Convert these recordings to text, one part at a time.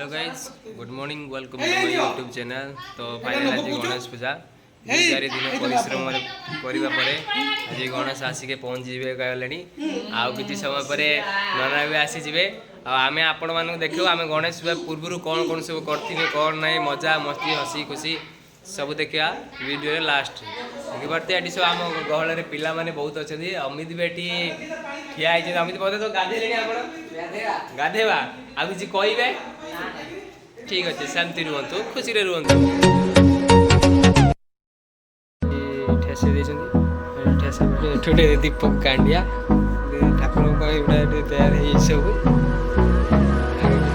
Hello guys good morning welcome to my YouTube channel. तो final आज गणेश पूजा 2-4 दिन परिश्रम करने आज गणेश आसिक पहुँची गले आउ कि समय पर नाना भी आसीजे आम आपण मानक देखो आम गणेश पूजा पूर्व कौन कौन सब करें कौन ना मजा मस्ती हसी खुशी सब देखा वीडियो लास्ट देखते ये सब आम गहल पिला माने बहुत अच्छा। अमित भी ये ठिया अमित बोधे तो गाधे गाधेवा आ कि कहे ठीक अच्छे शांति रुहतु खुशी रुहतु। ठेसे दीपक कांडिया ठाकुर तैयार है सब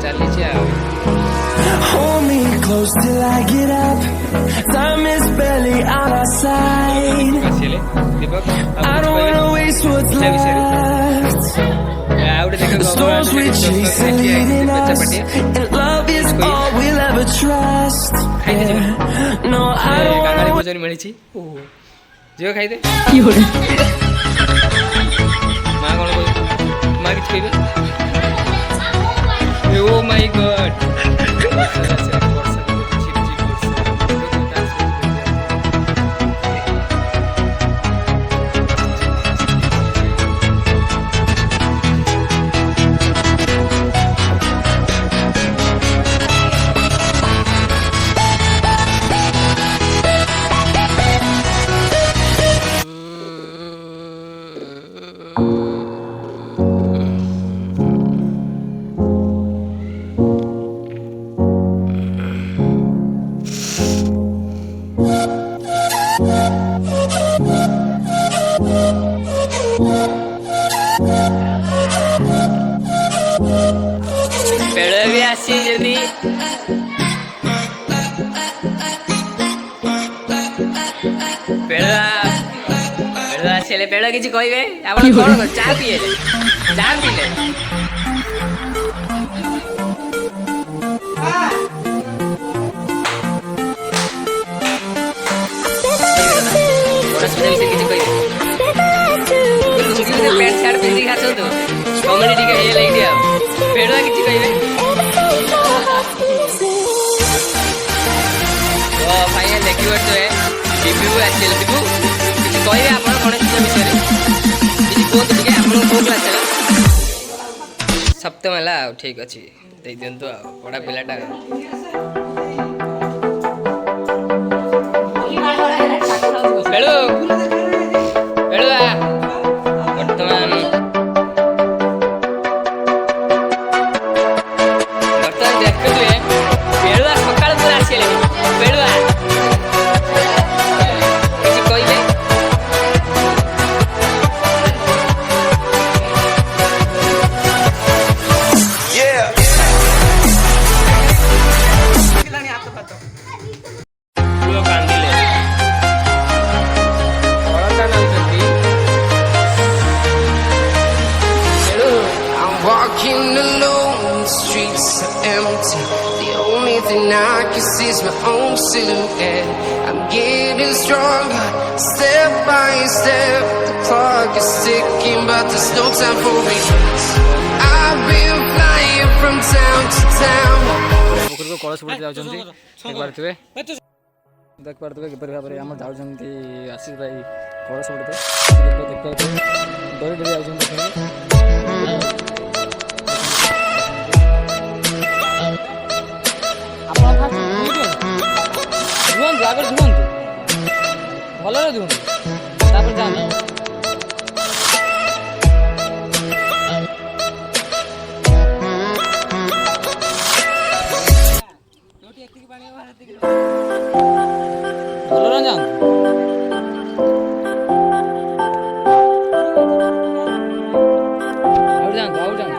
चली Hold me close till I get up. Time is barely on our side. I don't wanna waste what's left. The storms we chase are leading us, and love is all we'll ever trust. Yeah. No, I don't wanna. भोजन मिली छी जो खाई दे की हो रे मां कोन मां किछ कहबे ओ माय गॉड पेड़ भी आसी जल्दी पेड़ आसे पेड़ किसी कहबे आपण कोन चा पीले पैंट शर्ट पिंधि खाचो तो कमेडी टिके हे लई दिया पेड़वा किछि कहबे तो फाइनल देखि बट है रिव्यू आछे रिव्यू किछि कहबे आपण कोन विषय रे किछि कोत टिके आपण को क्लास है सप्तम हला ठीक अछि देई देन तो बड़ा पिलाटा hello hello Walking alone, the streets are empty. The only thing I can see is my own silhouette. I'm getting stronger, step by step. The clock is ticking, but there's no time for regrets. I've been flying from town to town. मुकुर को कलश पड़ते जाउछन्ती देख पारथबे किपर भाबरे हम जाउछन्ती आशीष भाई कलश पड़ते देख पारथबे डोरी डोरी जाउछन्ती आगे धुवंतु भलरे धुवंतु तापर जान भलरे जान आउट जान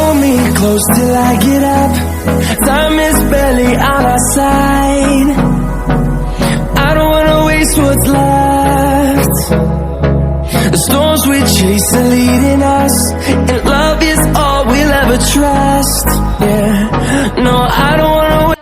Hold me close till I get up. Time is barely on our side. I don't wanna waste what's left. The storms we chase are leading us, and love is all we'll ever trust. Yeah, no, I don't wanna wait.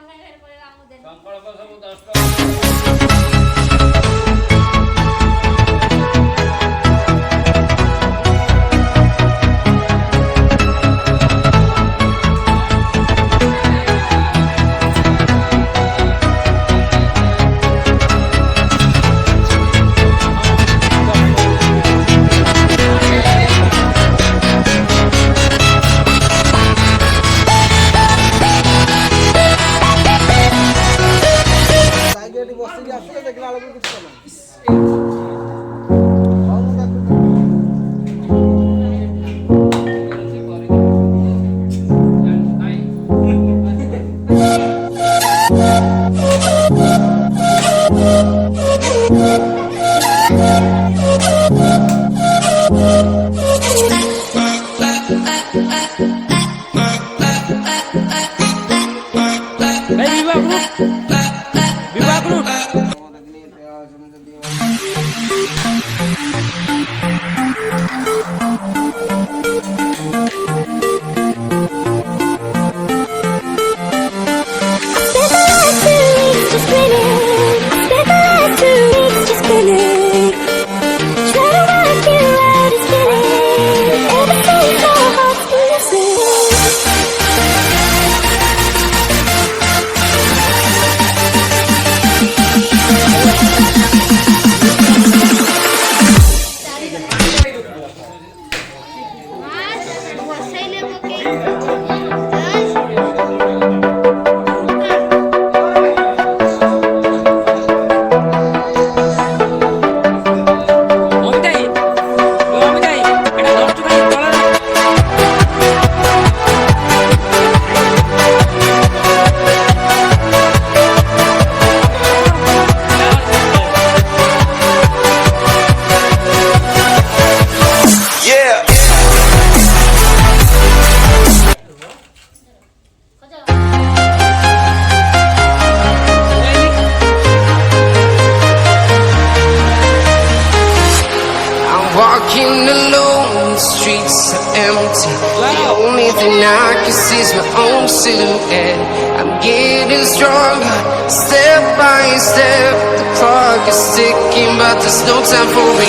Walking alone, the streets are empty. The only thing I can see is my own silhouette. I'm getting stronger, step by step. The clock is ticking, but there's no time for me.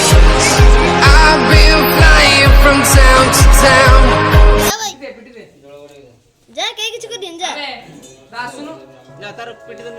I've been flying from town to town. যা কে কিছু করে দিন যা না তার পেটে দেন